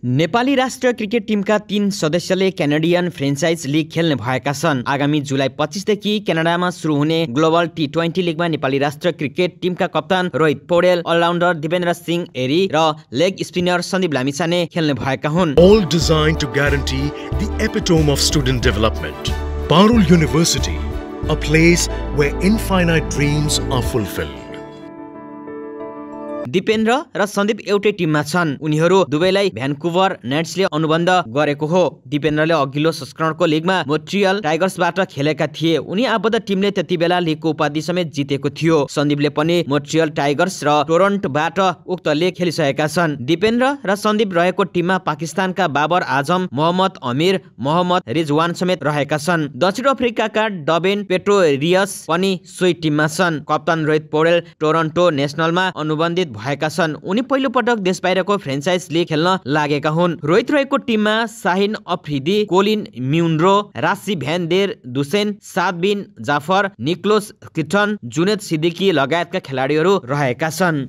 नेपाली राष्ट्रिय क्रिकेट टिमका 3 सदस्यले Canadian franchise league खेल्ने भएका छन्। आगामी जुलाई 25 देखि क्यानाडामा सुरु हुने ग्लोबल T20 लिगमा नेपाली राष्ट्रिय क्रिकेट टिमका कप्तान रोहित पौडेल, अलराउन्डर दिपेन्द्र सिंह एरी र लेग स्पिनर सन्दीप लामिछाने खेल्ने भएका हुन्। All designed to guarantee the epitome of student development. Parul University, a place where infinite dreams are fulfilled. Dipendra र सन्दीप एउटै टिममा छन्। उनीहरू दुवैलाई भ्यान्कुभर नेट्सले अनुबन्ध गरेको हो। दिपेन्द्रले अघिल्लो संस्करणको लिगमा मोन्ट्रियल टाइगर्सबाट खेलेका थिए। उनी आबद्ध टिमले त्यतिबेला लिगको उपाधि समेत जितेको थियो। सन्दीपले पनि मोन्ट्रियल टाइगर्स र टोरन्टोबाट उक्त लिग खेलिसकेका छन्। दिपेन्द्र र सन्दीप रहेको टिममा पाकिस्तानका बाबर आजम, मोहम्मद अमीर, मोहम्मद रिजवान समेत रहेका छन्। दक्षिण अफ्रिकाका डबेन पेट्रोरियस पनि सोही टिममा छन्। कप्तान रोहित पौडेल टोरन्टो नेसनलमा अनुबन्धित भएका छन्। उनी पहिलो पटक देश बाहिरको फ्रेन्चाइज लिग खेल्न लागेका हुन्। रोहित रहेको टिममा शाहिन अफ्रिदी, कोलिन म्युनरो, राशि भ्यान देर दुसेन, साद बिन जाफर, निक्लोस किटन, जुनेद सिद्दिकी लगायतका खेलाडीहरू रहेका छन्।